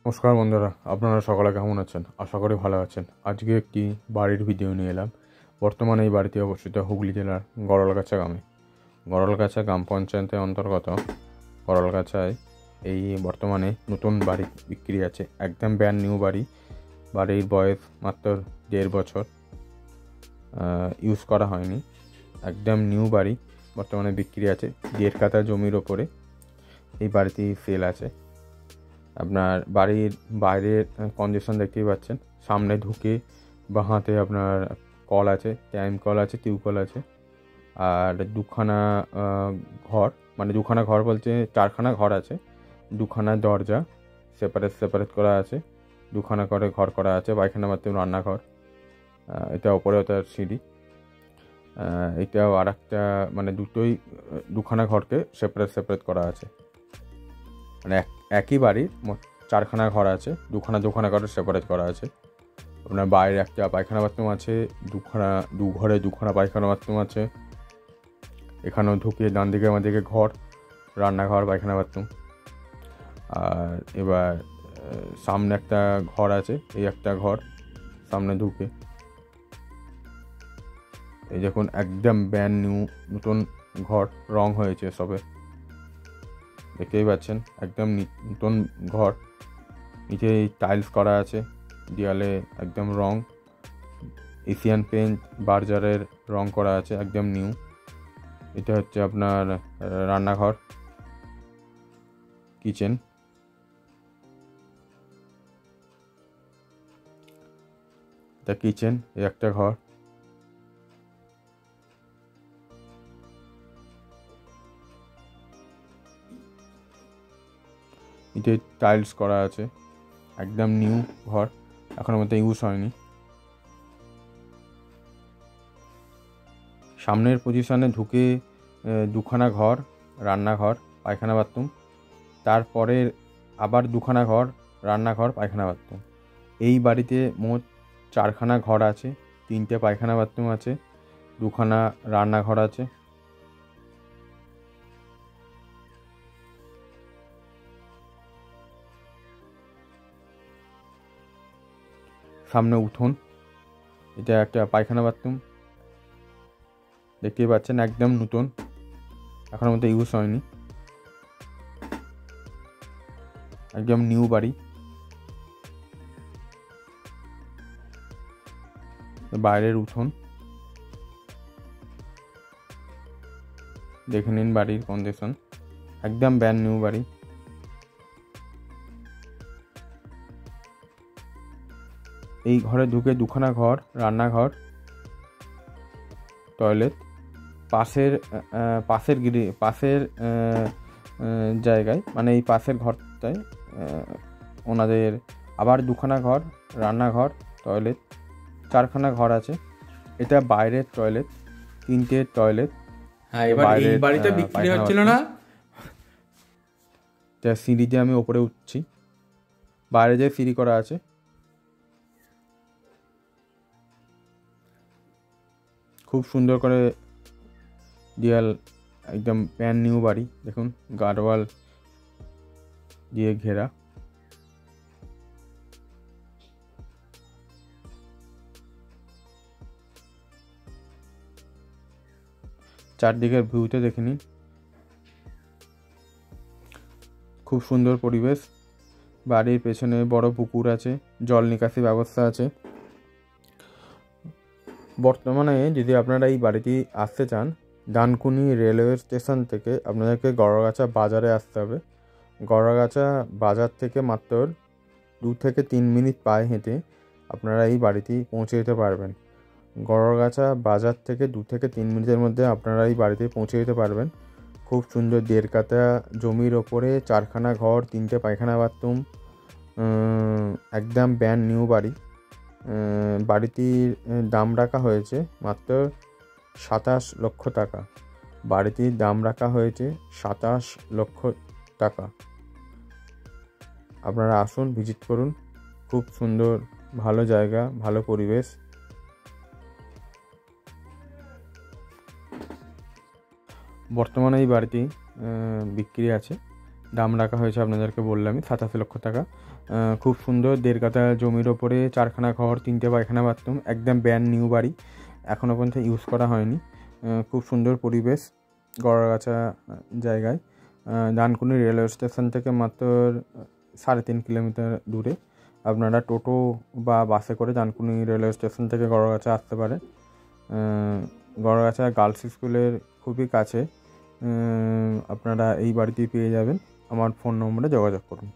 নমস্কার বন্ধুরা, আপনারা সকলে কেমন আছেন? আশা করি ভালো আছেন। আজকে একটি বাড়ির ভিডিও নিয়ে এলাম। বর্তমানে এই বাড়িটি অবস্থিত হুগলি জেলার গড়লগাছা গ্রামে। গড়লগাছা গ্রাম পঞ্চায়েতের অন্তর্গত গড়লগাছায় এই বর্তমানে নতুন বাড়ি বিক্রি আছে। একদম ব্র্যান্ড নিউ বাড়ি। বাড়ির বয়স মাত্র 1.5 বছর, ইউজ করা হয়নি। একদম নিউ বাড়ি বর্তমানে বিক্রি আছে। 1.5 কাঠা জমির ওপরে এই বাড়িটি সেল আছে। আপনার বাড়ির বাইরের কন্ডিশন দেখতেই পাচ্ছেন। সামনে ঢুকে বাঁ হাতে আপনার কল আছে, টাইম কল আছে, টিউবকল আছে। আর দুখানা ঘর, মানে দুখানা ঘর বলতে 4খানা ঘর আছে। দুখানা দরজা সেপারেট করা আছে। দুখানা করে ঘর করা আছে। পায়খানা বাথরুম, রান্নাঘর। এটা ওপরে ওটার সিঁড়ি। এটাও আর একটা, মানে দুখানা ঘরকে সেপারেট করা আছে। মানে একই বাড়ির 4খানা ঘর আছে, দুখানা করে সেপারেট করা আছে। আপনার বাইরে একটা পায়খানা বাথরুম আছে, দু ঘরে দুখানা পায়খানা বাথরুম আছে। এখানেও ঢুকিয়ে ডান দিকে আমার দিকে ঘর, রান্নাঘর, পায়খানা বাথরুম। আর এবার সামনে একটা ঘর আছে, এই একটা ঘর সামনে ঢুকে। এই দেখুন, একদম ব্র্যান্ড নিউ নতুন ঘর, রং হয়েছে সবে, দেখতেই পাচ্ছেন। একদম নতুন ঘর। নিচে টাইলস করা আছে, দেয়ালে একদম রং এশিয়ান পেইন্ট বার্জারের রং করা আছে, একদম নিউ। এটা হচ্ছে আপনার রান্নাঘর, কিচেন। এটা কিচেন, এই একটা ঘর। নিচে টাইলস করা আছে, একদম নিউ ঘর, এখনো মধ্যে ইউজ হয়নি। সামনের পজিশনে ঢুকে দুখানা ঘর, রান্নাঘর, পায়খানা বাথরুম। তারপরে আবার দুখানা ঘর, রান্নাঘর, পায়খানা বাথরুম। এই বাড়িতে মোট 4খানা ঘর আছে, 3টে পায়খানা বাথরুম আছে, দুখানা রান্নাঘর আছে। সামনে উঠোন, এটা একটা পায়খানা বাথরুম, দেখতেই পাচ্ছেন। একদম নতুন, এখনোর মধ্যে ইউজ হয়নি, একদম নিউ বাড়ি। বাইরের উঠোন দেখে নিন, বাড়ির কন্ডিশন একদম ব্র্যান্ড নিউ বাড়ি। এই ঘরে ঢুকে দুখানা ঘর, রান্নাঘর, টয়লেট। পাশের জায়গায়, মানে এই পাশের ঘরটায় ওনাদের আবার দুখানা ঘর, রান্নাঘর, টয়লেট, 4খানা ঘর আছে। এটা বাইরের টয়লেট, 3টে টয়লেট। হ্যাঁ, এবার এই বাড়িটা বিক্রি হচ্ছিল না। সিঁড়ি দিয়ে আমি ওপরে উঠছি, বাইরে যে সিঁড়ি করা আছে। খুব সুন্দর করে দেয়াল, একদম ব্র্যান্ড নিউ বাড়ি। দেখুন, গার্ডওয়াল দিয়ে ঘেরা। চারদিকের ভিউতে দেখে নিন, খুব সুন্দর পরিবেশ। বাড়ির পেছনে বড় পুকুর আছে, জল নিকাশি ব্যবস্থা আছে। বর্তমানে যদি আপনারা এই বাড়িটি আসতে চান, ডানকুনি রেলওয়ে স্টেশন থেকে আপনাদেরকে গড়গাছা বাজারে আসতে হবে। গড়গাছা বাজার থেকে মাত্র 2 থেকে 3 মিনিট পায়ে হেঁটে আপনারা এই বাড়িটি পৌঁছে যেতে পারবেন। গড়গাছা বাজার থেকে 2 থেকে 3 মিনিটের মধ্যে আপনারা এই বাড়িতে পৌঁছে যেতে পারবেন। খুব সুন্দর 1.5 কাঠা জমির ওপরে 4খানা ঘর, 3টে পায়খানা বাথরুম, একদম ব্র্যান্ড নিউ বাড়ি। বাড়িটির দাম রাখা হয়েছে মাত্র 27 লক্ষ টাকা। বাড়িটির দাম রাখা হয়েছে 27 লক্ষ টাকা। আপনারা আসুন, ভিজিট করুন। খুব সুন্দর, ভালো জায়গা, ভালো পরিবেশ। বর্তমানে এই বাড়িটি বিক্রি আছে। দাম রাখা হয়েছে, আপনাদেরকে বললামই, 87 লক্ষ টাকা। খুব সুন্দর 1.5 কাঠা জমির ওপরে 4খানা ঘর, 3টে পায়খানা বাথরুম, একদম ব্র্যান্ড নিউ বাড়ি, এখনও পর্যন্ত ইউজ করা হয়নি। খুব সুন্দর পরিবেশ গড়াগাছা জায়গায়। ডানকুনি রেলওয়ে স্টেশন থেকে মাত্র 3.5 কিলোমিটার দূরে। আপনারা টোটো বা বাসে করে ডানকুনি রেলওয়ে স্টেশন থেকে গড়াগাছা আসতে পারেন। গড়াগাছা গার্লস স্কুলের খুবই কাছে আপনারা এই বাড়িতেই পেয়ে যাবেন। আমার ফোন নম্বরে যোগাযোগ করুন।